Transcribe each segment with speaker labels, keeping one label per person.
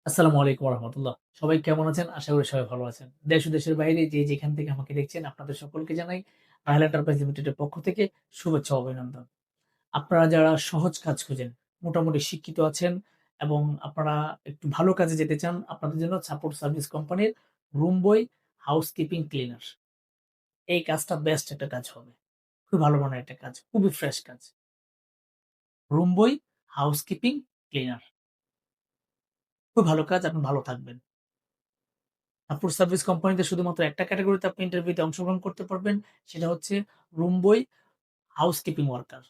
Speaker 1: আসসালামু আলাইকুম রহমতুল্লাহ। সবাই কেমন আছেন? আশা করি সবাই ভালো আছেন। দেশ ও দেশের বাইরে যে যেখান থেকে আমাকে দেখছেন আপনাদের সকলকে জানাই রাহেল এন্টারপ্রাইজ লিমিটেডের পক্ষ থেকে শুভেচ্ছা ও অভিনন্দন। আপনারা যারা সহজ কাজ খুঁজেন, মোটামুটি শিক্ষিত আছেন এবং আপনারা একটু ভালো কাজে যেতে চান, আপনাদের জন্য সাপোর্ট সার্ভিস কোম্পানির রুম বয় হাউসকিপিং ক্লিনার। এই কাজটা বেস্ট একটা কাজ হবে। খুবই ভালো মানের একটা কাজ, খুবই ফ্রেশ কাজ। রুম বয় হাউসকিপিং ক্লিনার। খুব ভালো কাজ, আপনি ভালো থাকবেন। ফুড সার্ভিস কোম্পানিতে শুধুমাত্র একটা ক্যাটেগরিতে আপনি ইন্টারভিউতে অংশগ্রহণ করতে পারবেন। সেটা হচ্ছে রুম বয় হাউসকিপিং ওয়ার্কার।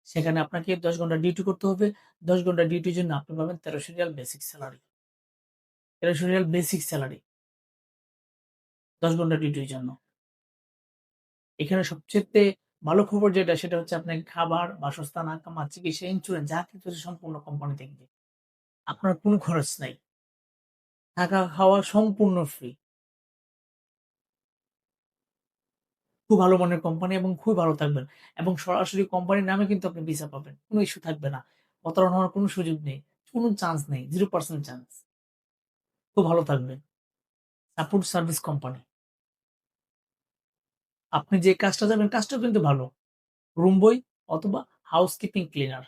Speaker 1: সেখানে আপনাকে ১০ ঘন্টা ডিউটি করতে হবে। ১০ ঘন্টা ডিউটির জন্য আপনি পাবেন ৳১৩০০ বেসিক স্যালারি। ৳১৩০০ বেসিক স্যালারি ১০ ঘন্টা ডিউটির জন্য। এখানে সবচাইতে ভালো খবর যেটা সেটা হচ্ছে আপনার খাবার, বাসস্থান, আকামা, চিকিৎসা, ইন্সুরেন্স যা কিছু আছে সম্পূর্ণ কোম্পানি থেকে দিবে। আপনার কোনো খরচ নাই। থাকা খাওয়া সম্পূর্ণ ফ্রি। খুব ভালো মানের কোম্পানি এবং খুবই ভালো থাকবেন। এবং সরাসরি কোম্পানির নামে কিন্তু আপনি ভিসা পাবেন। কোন ইস্যু থাকবে না। প্রতারণা হওয়ার কোন সুযোগ নেই। কোন চান্স নেই। 0% চান্স। খুব ভালো থাকবেন। Support service company. আপনি যে কাজটা যাবেন কাজটাও কিন্তু ভালো। রুম বয় অথবা হাউসকিপিং ক্লিনার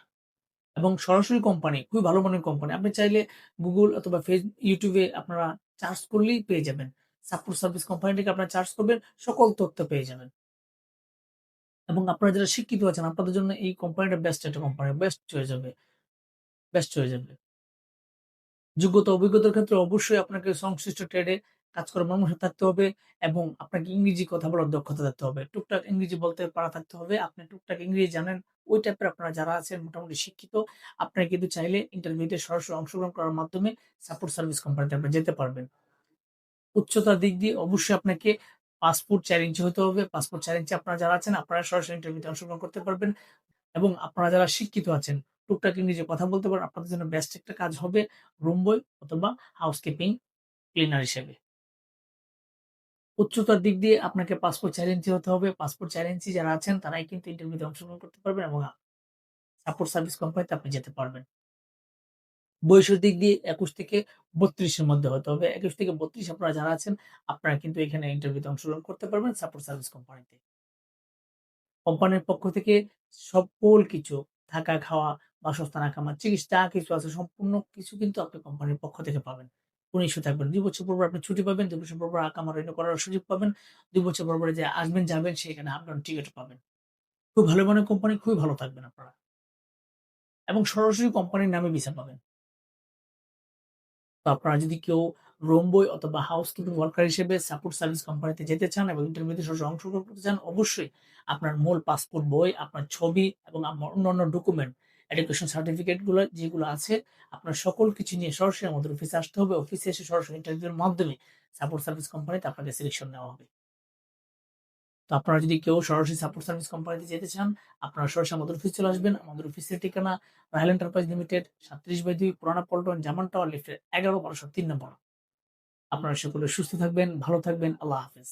Speaker 1: এবং সরাসরি কোম্পানি, খুবই ভালো মানের কোম্পানি। আপনি চাইলে Google অথবা YouTube এ আপনারা সার্চ করলেই পেয়ে যাবেন। সাপোর্ট সার্ভিস কোম্পানিটাকে আপনারা সার্চ করবেন, সকল তথ্য পেয়ে যাবেন। এবং আপনারা যারা শিক্ষিত আছেন আপনাদের জন্য এই কোম্পানিটা বেস্ট একটা কোম্পানি। বেস্ট চয়েস হবে। বেস্ট চয়েস হবে। যোগ্যতা অভিজ্ঞতার ক্ষেত্রে অবশ্যই আপনাকে সংশ্লিষ্ট ট্রেডে কাজ করার মর্মস্থ থাকতে হবে এবং আপনাকে ইংরেজি কথা বলার দক্ষতা থাকতে হবে। টুকটাক ইংরেজি বলতে পারা থাকতে হবে। আপনি টুকটাক ইংরেজি জানেন। ওই টাইপের আপনারা যারা আছেন মোটামুটি শিক্ষিত, আপনারা কিন্তু চাইলে ইন্টারভিউতে সরাসরি অংশগ্রহণ করার মাধ্যমে সাপোর্ট সার্ভিস কোম্পানিতে আপনি যেতে পারবেন। উচ্চতার দিক দিয়ে অবশ্যই আপনাকে ৫ ফুট ৪ ইঞ্চি হতে হবে। ৫ ফুট ৪ ইঞ্চি আপনারা যারা আছেন আপনারা সরাসরি ইন্টারভিউতে অংশগ্রহণ করতে পারবেন। এবং আপনারা যারা শিক্ষিত আছেন, টুকটাক ইংরেজি কথা বলতে পারেন, আপনাদের জন্য বেস্ট একটা কাজ হবে রুম বয় অথবা হাউসকিপিং ক্লিনার হিসেবে। উচ্চতার দিক দিয়ে আপনাকে ৫ ফুট ৪ ইঞ্চি হতে হবে। ৫ ফুট ৪ ইঞ্চি যারা আছেন তারাই কিন্তু ইন্টারভিউতে অংশগ্রহণ করতে পারবেন এবং সাপোর্ট সার্ভিস কোম্পানিতে আপনি যেতে পারবেন। বয়সের দিক দিয়ে ২১ থেকে ৩২ এর মধ্যে হতে হবে। ২১ থেকে ৩২ আপনারা যারা আছেন, আপনারা কিন্তু এখানে ইন্টারভিউতে অংশগ্রহণ করতে পারবেন সাপোর্ট সার্ভিস কোম্পানিতে। কোম্পানির পক্ষ থেকে সকল কিছু থাকা, খাওয়া, বাসস্থান, আকামা, চিকিৎসা যা কিছু আছে সম্পূর্ণ কিছু কিন্তু আপনি কোম্পানির পক্ষ থেকে পাবেন। কোন ইস্যু থাকবে না। ২ বছর পর, পর আপনি ছুটি পাবেন। ২ বছর পর, পর আকামা রিনিউ করার সুযোগ পাবেন। ২ বছর পর, পর যে আসবেন যাবেন সেখানে আপ ডাউন টিকেট পাবেন। খুব ভালো মানের কোম্পানি, খুবই ভালো থাকবেন আপনারা। এবং সরাসরি কোম্পানির নামে ভিসা পাবেন। তো আপনারা যদি কেউ রুম বয় অথবা হাউসকিপিং ওয়ার্কার হিসেবে সাপোর্ট সার্ভিস কোম্পানিতে যেতে চান এবং ইন্টারভিউতে সরাসরি অংশগ্রহণ করতে চান, অবশ্যই আপনার মূল পাসপোর্ট বই, আপনার ছবি এবং অন্যান্য ডকুমেন্ট, এডুকেশন সার্টিফিকেট গুলো যেগুলো আছে, আপনার সকল কিছু নিয়ে সরাসরি আমাদের অফিসে আসতে হবে। অফিসে এসে সরাসরি ইন্টারভিউর মাধ্যমে সাপোর্ট সার্ভিস কোম্পানিতে আপনাকে সিলেকশন নেওয়া হবে। তো আপনারা যদি কেউ সরাসরি সাপোর্ট সার্ভিস কোম্পানিতে যেতে চান, আপনারা সরাসরি আমাদের অফিসে চলে আসবেন। আমাদের অফিসের ঠিকানা রাহেল এন্টারপ্রাইজ লিমিটেড ৩৭/২ পুরানা পল্টন জামান টাওয়ার লিফটের ১১ ১২০৩ নম্বর। আপনারা সকলে সুস্থ থাকবেন, ভালো থাকবেন। আল্লাহ হাফেজ।